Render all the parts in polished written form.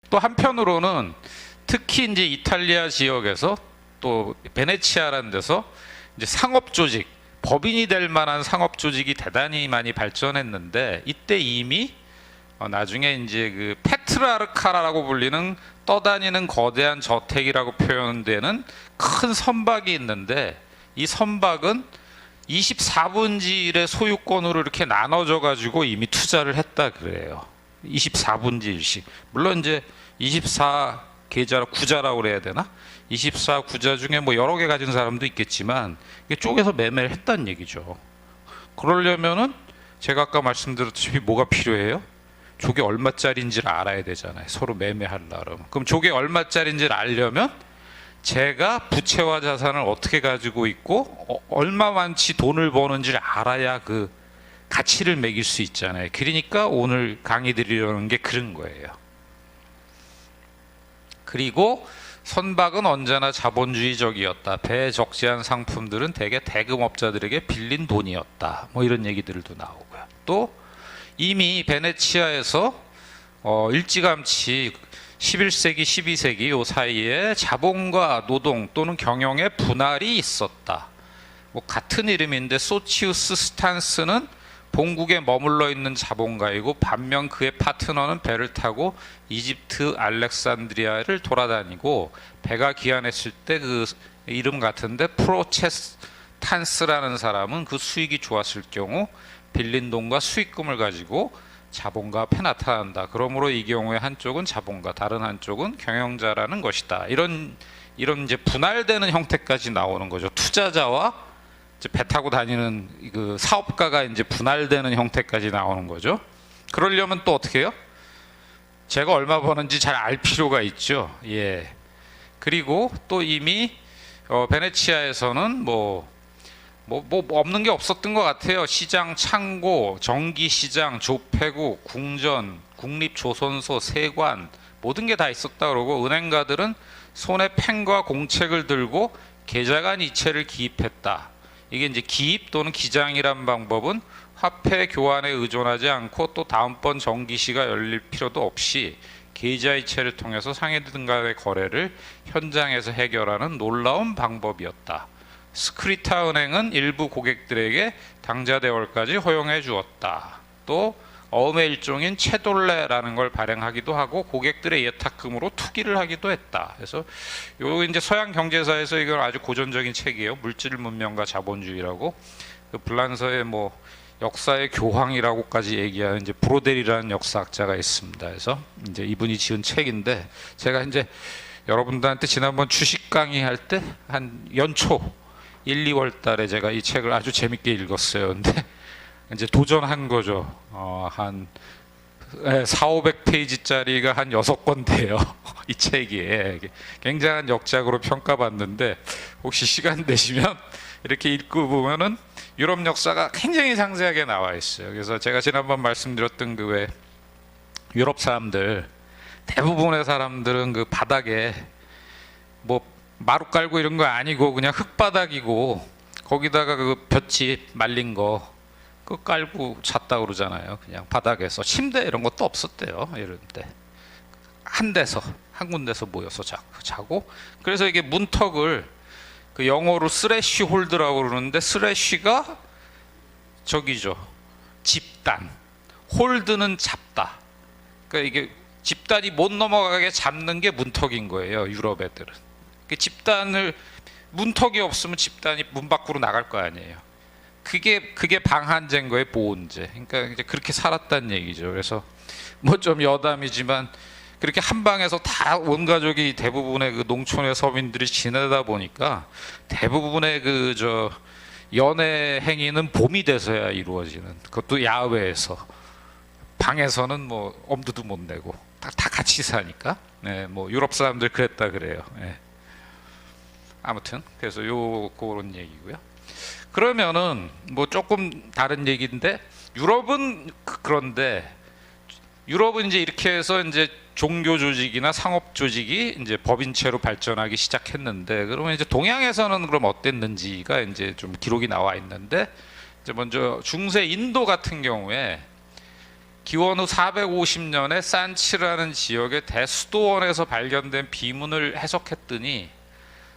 또 한편으로는 특히 이제 이탈리아 지역에서 또 베네치아라는 데서 이제 상업 조직, 법인이 될 만한 상업 조직이 대단히 많이 발전했는데, 이때 이미 나중에 이제 그 페트라르카라고 불리는 떠다니는 거대한 저택이라고 표현되는 큰 선박이 있는데, 이 선박은 24분지 1의 소유권으로 이렇게 나눠져 가지고 이미 투자를 했다 그래요. 24분지 1씩. 물론 이제 24 계좌라 구자라고 그래야 되나? 24 구자 중에 뭐 여러 개 가진 사람도 있겠지만 이게 쪼개서 매매를 했다는 얘기죠. 그러려면은 제가 아까 말씀드렸듯이 뭐가 필요해요? 저게 얼마짜리인지를 알아야 되잖아요. 서로 매매하려면. 그럼 저게 얼마짜리인지를 알려면 제가 부채와 자산을 어떻게 가지고 있고 얼마만치 돈을 버는지를 알아야 그 가치를 매길 수 있잖아요. 그러니까 오늘 강의 드리려는 게 그런 거예요. 그리고 선박은 언제나 자본주의적이었다. 배에 적재한 상품들은 대개 대금업자들에게 빌린 돈이었다. 뭐 이런 얘기들도 나오고요. 또 이미 베네치아에서 일찌감치 11세기, 12세기 요 사이에 자본과 노동 또는 경영의 분할이 있었다. 뭐 같은 이름인데 소치우스 스탄스는 본국에 머물러 있는 자본가이고, 반면 그의 파트너는 배를 타고 이집트 알렉산드리아를 돌아다니고, 배가 귀환했을 때 그 이름 같은데 프로체스탄스라는 사람은 그 수익이 좋았을 경우 빌린 돈과 수익금을 가지고 자본가 앞에 나타난다. 그러므로 이 경우에 한쪽은 자본가, 다른 한쪽은 경영자라는 것이다. 이런 이제 분할되는 형태까지 나오는 거죠. 투자자와 이제 배 타고 다니는 그 사업가가 이제 분할되는 형태까지 나오는 거죠. 그러려면 또 어떻게 해요? 제가 얼마 버는지 잘 알 필요가 있죠. 예. 그리고 또 이미 베네치아에서는 뭐 없는 게 없었던 것 같아요. 시장, 창고, 전기시장, 조폐국, 궁전, 국립조선소, 세관, 모든 게 다 있었다 그러고, 은행가들은 손에 펜과 공책을 들고 계좌간 이체를 기입했다. 이게 이제 기입 또는 기장이란 방법은 화폐 교환에 의존하지 않고 또 다음번 정기시가 열릴 필요도 없이 계좌이체를 통해서 상해들 간의 거래를 현장에서 해결하는 놀라운 방법이었다. 스크리타 은행은 일부 고객들에게 당좌 대월까지 허용해 주었다. 또 어음의 일종인 채돌레라는 걸 발행하기도 하고 고객들의 예탁금으로 투기를 하기도 했다. 그래서 요 이제 서양 경제사에서 이건 아주 고전적인 책이에요. 물질 문명과 자본주의라고. 그 불란서의 뭐 역사의 교황이라고까지 얘기하는 이제 브로델이라는 역사학자가 있습니다. 그래서 이제 이분이 지은 책인데, 제가 이제 여러분들한테 지난번 주식 강의할 때 한 연초 1, 2월 달에 제가 이 책을 아주 재밌게 읽었어요. 근데 이제 도전한 거죠. 한 400~500페이지짜리가 한 6권 돼요. 이 책이 굉장한 역작으로 평가받는데, 혹시 시간 되시면 이렇게 읽고 보면은 유럽 역사가 굉장히 상세하게 나와 있어요. 그래서 제가 지난번 말씀드렸던 그 왜 유럽 사람들, 대부분의 사람들은 그 바닥에 뭐 마루 깔고 이런 거 아니고 그냥 흙바닥이고, 거기다가 그 볏짚 말린 거 그 깔고 잤다 그러잖아요. 그냥 바닥에서. 침대 이런 것도 없었대요. 이런 때 한 군데서 모여서 자고. 그래서 이게 문턱을 그 영어로 스래쉬 홀드라고 그러는데, 스래쉬가 저기죠, 집단, 홀드는 잡다. 그러니까 이게 집단이 못 넘어가게 잡는 게 문턱인 거예요. 유럽 애들은. 그 집단을, 문턱이 없으면 집단이 문 밖으로 나갈 거 아니에요. 그게 방한제인 거예요. 보온제. 그러니까 이제 그렇게 살았다는 얘기죠. 그래서 뭐 좀 여담이지만 그렇게 한 방에서 다 온 가족이, 대부분의 그 농촌의 서민들이 지내다 보니까 대부분의 그 연애 행위는 봄이 돼서야 이루어지는, 그것도 야외에서. 방에서는 뭐 엄두도 못 내고 다 같이 사니까. 네, 뭐 유럽 사람들 그랬다 그래요. 네. 아무튼 그래서 그런 얘기고요. 그러면은 뭐 조금 다른 얘기인데, 유럽은 그런데 유럽은 이제 이렇게 해서 이제 종교 조직이나 상업 조직이 이제 법인체로 발전하기 시작했는데, 그러면 이제 동양에서는 그럼 어땠는지가 이제 좀 기록이 나와 있는데, 이제 먼저 중세 인도 같은 경우에 기원 후 450년에 산치라는 지역의 대수도원에서 발견된 비문을 해석했더니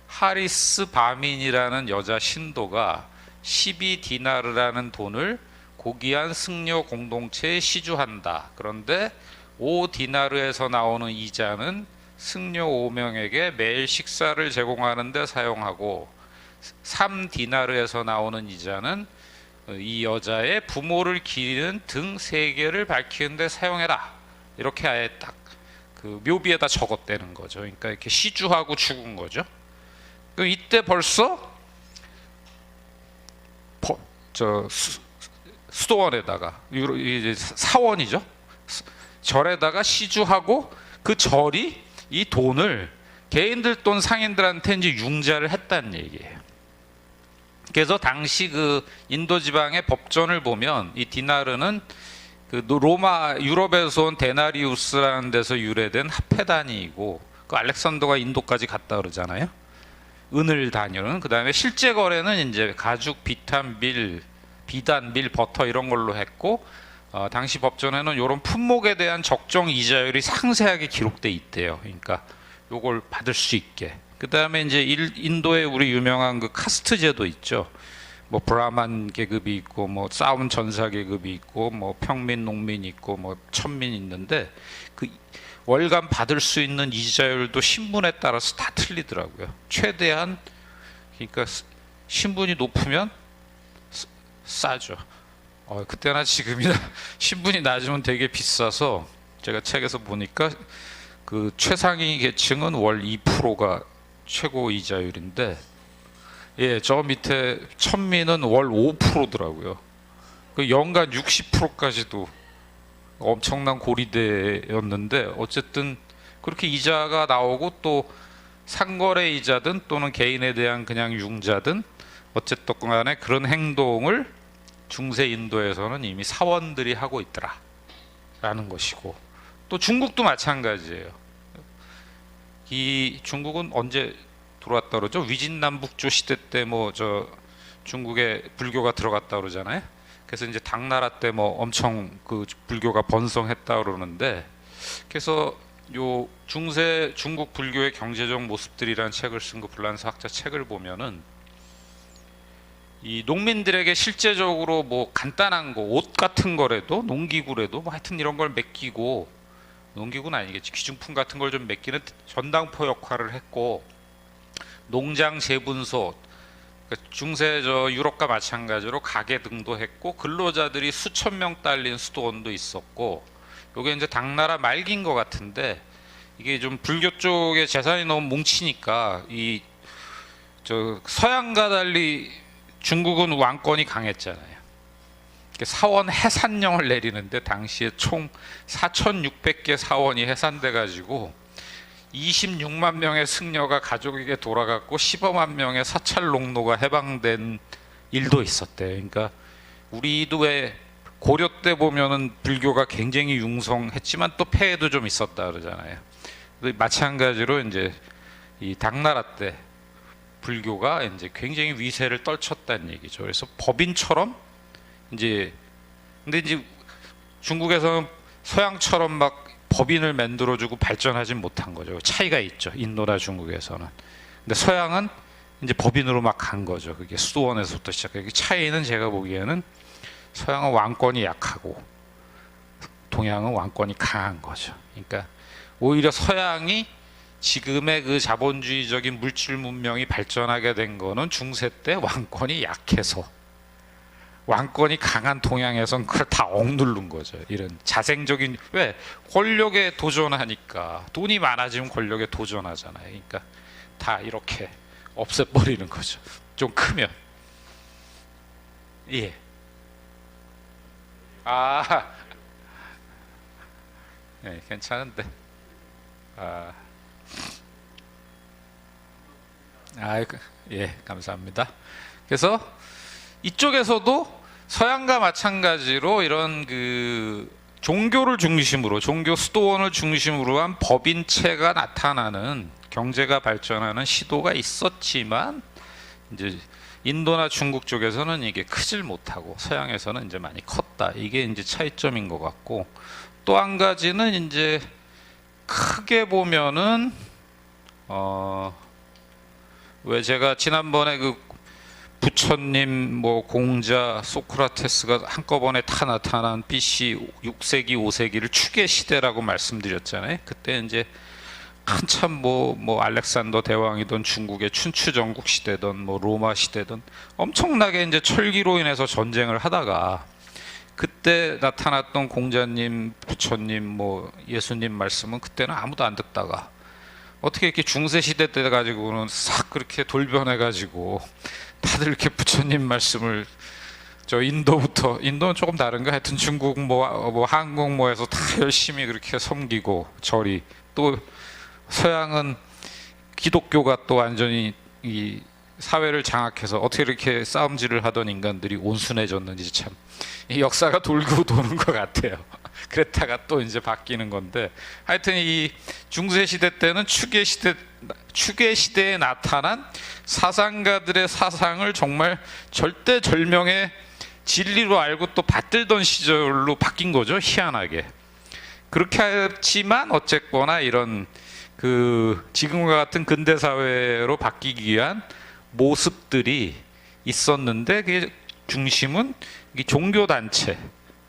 하리스 바민이라는 여자 신도가 12디나르라는 돈을 고귀한 승려 공동체에 시주한다. 그런데 5디나르에서 나오는 이자는 승려 5명에게 매일 식사를 제공하는 데 사용하고 3디나르에서 나오는 이자는 이 여자의 부모를 기리는 등 3개를 밝히는 데 사용해라. 이렇게 아예 딱 그 묘비에다 적었다는 거죠. 그러니까 이렇게 시주하고 죽은 거죠. 이때 벌써 수도원에다가 이제 사원이죠. 절에다가 시주하고 그 절이 이 돈을 개인들 돈 상인들한테 이제 융자를 했다는 얘기예요. 그래서 당시 그 인도 지방의 법전을 보면 이 디나르는 그 로마 유럽에서 온 데나리우스라는 데서 유래된 화폐 단위이고, 그 알렉산더가 인도까지 갔다 그러잖아요. 은을 단위로는. 그다음에 실제 거래는 이제 가죽, 비탄, 밀, 비단, 밀, 버터 이런 걸로 했고, 당시 법전에는 이런 품목에 대한 적정 이자율이 상세하게 기록돼 있대요. 그러니까 요걸 받을 수 있게. 그다음에 이제 인도에 우리 유명한 그 카스트 제도 있죠. 뭐 브라만 계급이 있고, 뭐 싸운 전사 계급이 있고, 뭐 평민, 농민이 있고, 뭐 천민이 있는데 그 월간 받을 수 있는 이자율도 신분에 따라서 다 틀리더라고요. 최대한, 그러니까 신분이 높으면 싸죠. 그때나 지금이나 신분이 낮으면 되게 비싸서 제가 책에서 보니까 그 최상위 계층은 월 2%가 최고 이자율인데, 예, 저 밑에 천민은 월 5%더라고요. 그 연간 60%까지도 엄청난 고리대였는데, 어쨌든 그렇게 이자가 나오고, 또 상거래 이자든 또는 개인에 대한 그냥 융자든 어쨌든 간에 그런 행동을 중세 인도에서는 이미 사원들이 하고 있더라라는 것이고, 또 중국도 마찬가지예요. 이 중국은 언제 들어왔다 그러죠? 위진남북조 시대 때 뭐 저 중국에 불교가 들어갔다 그러잖아요. 그래서 이제 당나라 때 뭐 엄청 그 불교가 번성했다 그러는데, 그래서 요 중세 중국 불교의 경제적 모습들이라는 책을 쓴 그 불란서 학자 책을 보면은 이 농민들에게 실제적으로 뭐 간단한 거, 옷 같은 거라도, 농기구라도 뭐 하여튼 이런 걸 맡기고, 농기구는 아니겠지, 귀중품 같은 걸 좀 맡기는 전당포 역할을 했고, 농장 재분소, 그러니까 중세 저 유럽과 마찬가지로 가게 등도 했고, 근로자들이 수천 명 딸린 수도원도 있었고, 요게 이제 당나라 말기인 것 같은데, 이게 좀 불교 쪽에 재산이 너무 뭉치니까 이 저 서양과 달리 중국은 왕권이 강했잖아요. 사원 해산령을 내리는데 당시에 총 4,600개 사원이 해산돼 가지고 26만 명의 승려가 가족에게 돌아갔고 15만 명의 사찰 농노가 해방된 일도 있었대요. 그러니까 우리도 왜 고려 때 보면은 불교가 굉장히 융성했지만 또 폐해도 좀 있었다 그러잖아요. 마찬가지로 이제 이 당나라 때 불교가 이제 굉장히 위세를 떨쳤다는 얘기죠. 그래서 법인처럼 이제, 근데 이제 중국에서는 서양처럼 막 법인을 만들어주고 발전하진 못한 거죠. 차이가 있죠. 인도나 중국에서는. 근데 서양은 이제 법인으로 막 간 거죠. 그게 수도원에서부터 시작해. 차이는 제가 보기에는 서양은 왕권이 약하고 동양은 왕권이 강한 거죠. 그러니까 오히려 서양이 지금의 그 자본주의적인 물질 문명이 발전하게 된 거는 중세 때 왕권이 약해서, 왕권이 강한 동양에선 그걸 다 억누른 거죠. 이런 자생적인, 왜 권력에 도전하니까, 돈이 많아지면 권력에 도전하잖아요. 그러니까 다 이렇게 없애버리는 거죠. 좀 크면. 예. 네, 괜찮은데. 예, 감사합니다. 그래서 이쪽에서도 서양과 마찬가지로 이런 그 종교를 중심으로, 종교 수도원을 중심으로 한 법인체가 나타나는, 경제가 발전하는 시도가 있었지만, 이제 인도나 중국 쪽에서는 이게 크질 못하고 서양에서는 이제 많이 컸다. 이게 이제 차이점인 것 같고, 또 한 가지는 이제 크게 보면은 왜 제가 지난번에 그 부처님, 뭐 공자, 소크라테스가 한꺼번에 다 나타난 BC 6세기, 5세기를 추계 시대라고 말씀드렸잖아요. 그때 이제 한참 뭐 알렉산더 대왕이든 중국의 춘추 전국 시대든 뭐 로마 시대든 엄청나게 이제 철기로 인해서 전쟁을 하다가, 그때 나타났던 공자님, 부처님, 뭐 예수님 말씀은 그때는 아무도 안 듣다가 어떻게 이렇게 중세 시대 때 가지고는 싹 그렇게 돌변해 가지고 다들 이렇게 부처님 말씀을, 저 인도는 조금 다른가, 하여튼 중국 뭐 한국 뭐에서 다 열심히 그렇게 섬기고 절이, 또 서양은 기독교가 또 완전히 이 사회를 장악해서 어떻게 이렇게 싸움질을 하던 인간들이 온순해졌는지, 참 이 역사가 돌고 도는 것 같아요. 그랬다가 또 이제 바뀌는 건데, 하여튼 이 중세 시대 때는 추계 시대에 나타난 사상가들의 사상을 정말 절대절명의 진리로 알고 또 받들던 시절로 바뀐 거죠. 희한하게. 그렇게 했지만 어쨌거나 이런 그 지금과 같은 근대 사회로 바뀌기 위한 모습들이 있었는데, 그게 중심은 이 종교 단체,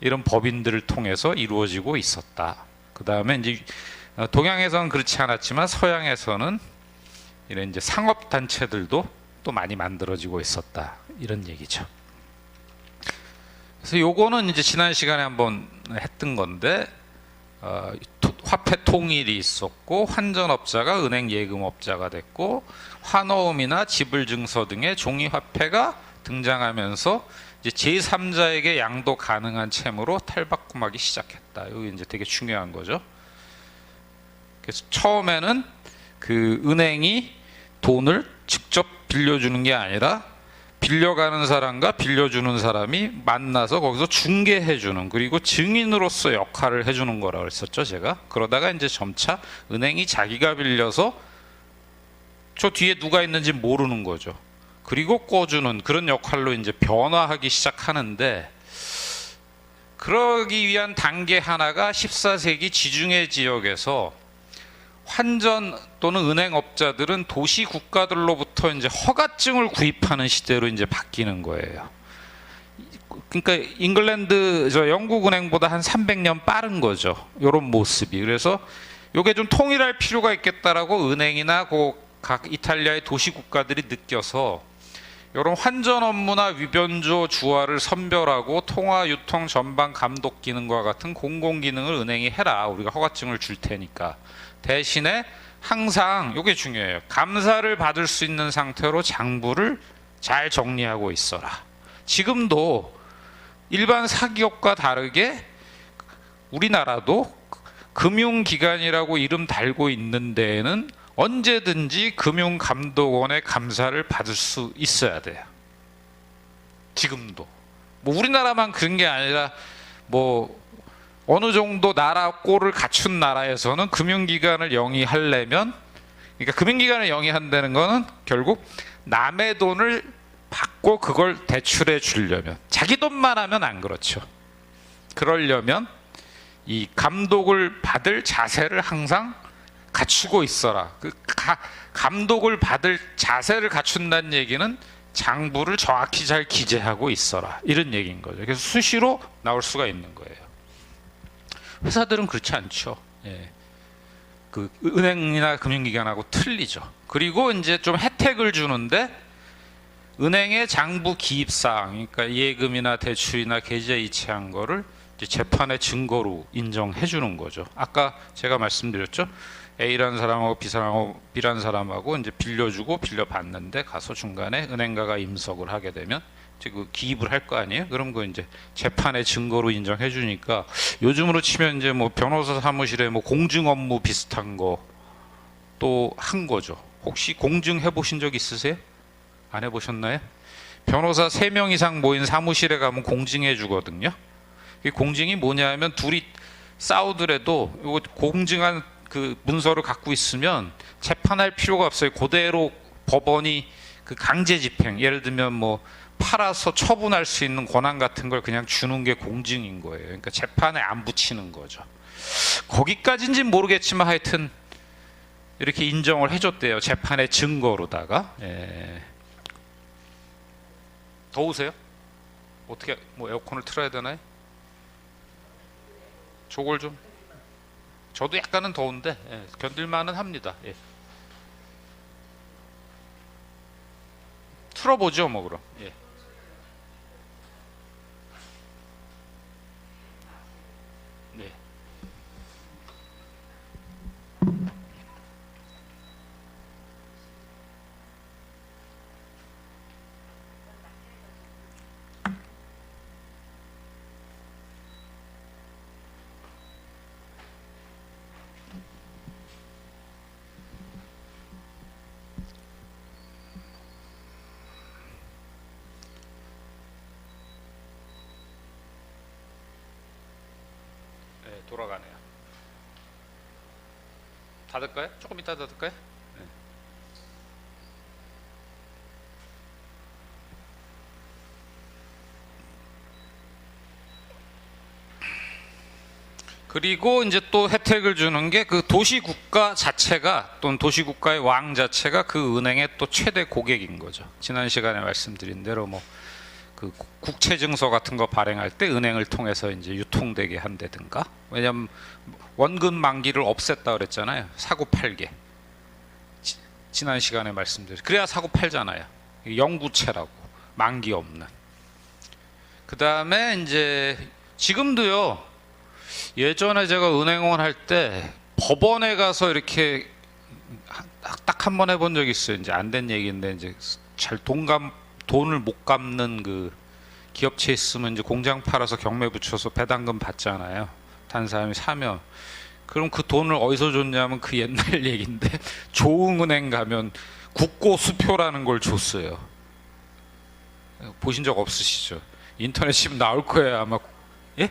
이런 법인들을 통해서 이루어지고 있었다. 그 다음에 이제 동양에서는 그렇지 않았지만 서양에서는 이런 이제 상업 단체들도 또 많이 만들어지고 있었다. 이런 얘기죠. 그래서 요거는 이제 지난 시간에 한번 했던 건데, 화폐 통일이 있었고, 환전업자가 은행 예금업자가 됐고, 환호음이나 지불증서 등의 종이 화폐가 등장하면서 이제 제3자에게 양도 가능한 채무로 탈바꿈하기 시작했다. 이게 이제 되게 중요한 거죠. 그래서 처음에는 그 은행이 돈을 직접 빌려주는 게 아니라 빌려가는 사람과 빌려주는 사람이 만나서 거기서 중개해주는, 그리고 증인으로서 역할을 해주는 거라고 했었죠, 제가. 그러다가 이제 점차 은행이 자기가 빌려서 저 뒤에 누가 있는지 모르는 거죠. 그리고 꿔주는 그런 역할로 이제 변화하기 시작하는데, 그러기 위한 단계 하나가 14세기 지중해 지역에서 환전 또는 은행업자들은 도시 국가들로부터 이제 허가증을 구입하는 시대로 이제 바뀌는 거예요. 그러니까 영국 은행보다 한 300년 빠른 거죠. 이런 모습이. 그래서 이게 좀 통일할 필요가 있겠다라고 은행이나 각 이탈리아의 도시 국가들이 느껴서 이런 환전 업무나 위변조 주화를 선별하고 통화 유통 전반 감독 기능과 같은 공공 기능을 은행이 해라. 우리가 허가증을 줄 테니까. 대신에 항상 이게 중요해요. 감사를 받을 수 있는 상태로 장부를 잘 정리하고 있어라. 지금도 일반 사기업과 다르게 우리나라도 금융기관이라고 이름 달고 있는 데에는 언제든지 금융감독원의 감사를 받을 수 있어야 돼요. 지금도. 뭐 우리나라만 그런 게 아니라 뭐 어느 정도 나라 꼴을 갖춘 나라에서는 금융기관을 영위하려면, 그러니까 금융기관을 영위한다는 거는 결국 남의 돈을 받고 그걸 대출해 주려면, 자기 돈만 하면 안 그렇죠. 그러려면 이 감독을 받을 자세를 항상 갖추고 있어라. 감독을 받을 자세를 갖춘다는 얘기는 장부를 정확히 잘 기재하고 있어라, 이런 얘기인 거죠. 그래서 수시로 나올 수가 있는 거예요. 회사들은 그렇지 않죠. 예. 그 은행이나 금융기관하고 틀리죠. 그리고 이제 좀 혜택을 주는데, 은행의 장부 기입사항, 그러니까 예금이나 대출이나 계좌 이체한 거를 이제 재판의 증거로 인정해 주는 거죠. 아까 제가 말씀드렸죠. A라는 사람하고 B라는 사람하고 이제 빌려주고 빌려받는데, 가서 중간에 은행가가 임석을 하게 되면 이제 그 기입을 할 거 아니에요. 그럼 그 이제 재판의 증거로 인정해 주니까, 요즘으로 치면 이제 뭐 변호사 사무실에 뭐 공증 업무 비슷한 거 또 한 거죠. 혹시 공증 해보신 적 있으세요? 안 해보셨나요? 변호사 3명 이상 모인 사무실에 가면 공증해 주거든요. 이 공증이 뭐냐면, 둘이 싸우더라도 이거 공증한 그 문서를 갖고 있으면 재판할 필요가 없어요. 그대로 법원이 그 강제 집행, 예를 들면 뭐 팔아서 처분할 수 있는 권한 같은 걸 그냥 주는 게 공증인 거예요. 그러니까 재판에 안 붙이는 거죠. 거기까지인지는 모르겠지만 하여튼 이렇게 인정을 해줬대요. 재판의 증거로다가. 예. 더우세요? 어떻게 뭐 에어컨을 틀어야 되나요? 저걸 좀. 저도 약간은 더운데 예, 견딜만은 합니다. 예. 틀어보죠, 뭐 그럼. 예. 네. 네, 돌아가네요. 닫을까요? 조금 이따 닫을까요? 네. 그리고 이제 또 혜택을 주는 게 그 도시국가 자체가 또는 도시국가의 왕 자체가 그 은행의 또 최대 고객인 거죠. 지난 시간에 말씀드린 대로 뭐 그 국채 증서 같은 거 발행할 때 은행을 통해서 이제 유통되게 한다든가, 왜냐면 원금 만기를 없앴다 그랬잖아요. 사고 팔게. 지난 시간에 말씀드린, 그래야 사고 팔잖아요. 영구채라고, 만기 없는. 그 다음에 이제 지금도요, 예전에 제가 은행원 할 때 법원에 가서 이렇게 딱 한 번 해본 적이 있어요. 이제 안 된 얘기인데, 이제 잘 돈을 못 갚는 그 기업체 있으면 이제 공장 팔아서 경매 붙여서 배당금 받잖아요. 다른 사람이 사면. 그럼 그 돈을 어디서 줬냐면 그 옛날 얘기인데 조흥은행 가면 국고수표라는 걸 줬어요. 보신 적 없으시죠? 인터넷 치면 나올 거예요 아마. 예?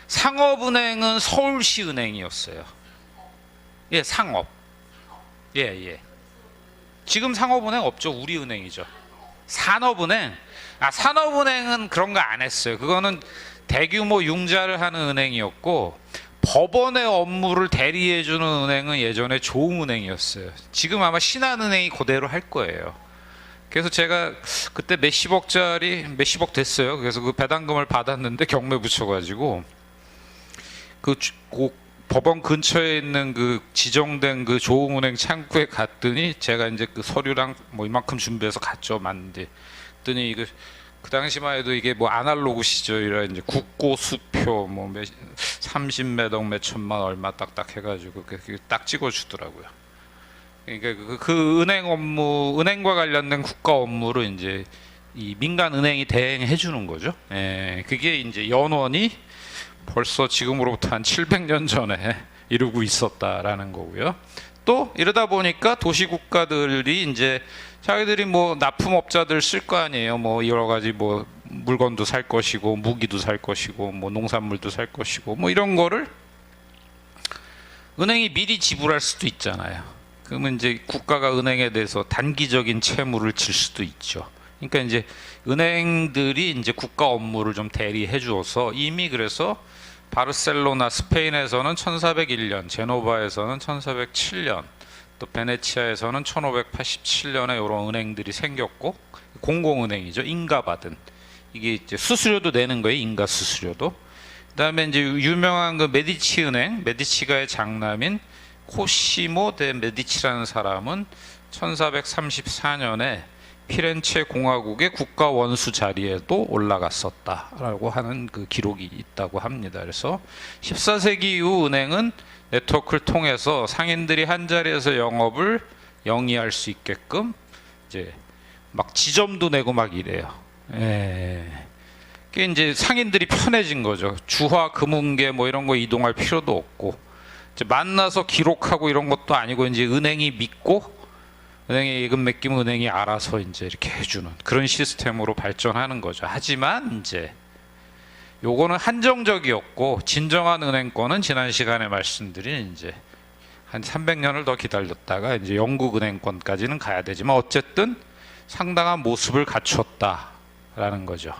상업은행은 서울시은행이었어요. 예, 상업. 예, 예. 지금 상업은행 없죠. 우리은행이죠. 산업은행. 산업은행은 그런 거 안 했어요. 그거는 대규모 융자를 하는 은행이었고, 법원의 업무를 대리해주는 은행은 예전에 조흥은행이었어요. 지금 아마 신한은행이 그대로 할 거예요. 그래서 제가 그때 몇십억 됐어요. 그래서 그 배당금을 받았는데 경매 붙여가지고 그 법원 근처에 있는 그 지정된 그 조흥은행 창구에 갔더니, 제가 이제 그 서류랑 뭐 이만큼 준비해서 갔죠. 맞는데 그랬더니 이거 그 당시만 해도 이게 뭐 아날로그 시절이라 이제 국고수표 뭐 30매덕 몇 천만 얼마 딱딱 해가지고 딱 찍어주더라고요. 그러니까 그 은행 업무, 은행과 관련된 국가 업무를 이제 이 민간 은행이 대행해 주는 거죠. 예, 그게 이제 연원이 벌써 지금으로부터 한 700년 전에 이루고 있었다라는 거고요. 또 이러다 보니까 도시국가들이 이제 자기들이 뭐 납품업자들 쓸 거 아니에요. 뭐 여러 가지 뭐 물건도 살 것이고 무기도 살 것이고 뭐 농산물도 살 것이고 뭐 이런 거를 은행이 미리 지불할 수도 있잖아요. 그러면 이제 국가가 은행에 대해서 단기적인 채무를 질 수도 있죠. 그러니까 이제 은행들이 이제 국가 업무를 좀 대리해 주어서, 이미 그래서 바르셀로나 스페인에서는 1401년, 제노바에서는 1407년, 또 베네치아에서는 1587년에 이런 은행들이 생겼고, 공공은행이죠. 인가받은. 이게 이제 수수료도 내는 거예요. 인가 수수료도. 그다음에 이제 유명한 그 메디치 은행, 메디치가의 장남인 코시모 데 메디치라는 사람은 1434년에 피렌체 공화국의 국가 원수 자리에도 올라갔었다라고 하는 그 기록이 있다고 합니다. 그래서 14세기 이후 은행은 네트워크를 통해서 상인들이 한 자리에서 영업을 영위할 수 있게끔 이제 막 지점도 내고 막 이래요. 예. 그게 이제 상인들이 편해진 거죠. 주화, 금은계 뭐 이런 거 이동할 필요도 없고, 이제 만나서 기록하고 이런 것도 아니고, 이제 은행이 믿고 은행에 예금 맡기면 은행이 알아서 이제 이렇게 해주는 그런 시스템으로 발전하는 거죠. 하지만 이제 요거는 한정적이었고, 진정한 은행권은 지난 시간에 말씀드린 이제 한 300년을 더 기다렸다가 이제 영국 은행권까지는 가야 되지만, 어쨌든 상당한 모습을 갖췄다라는 거죠.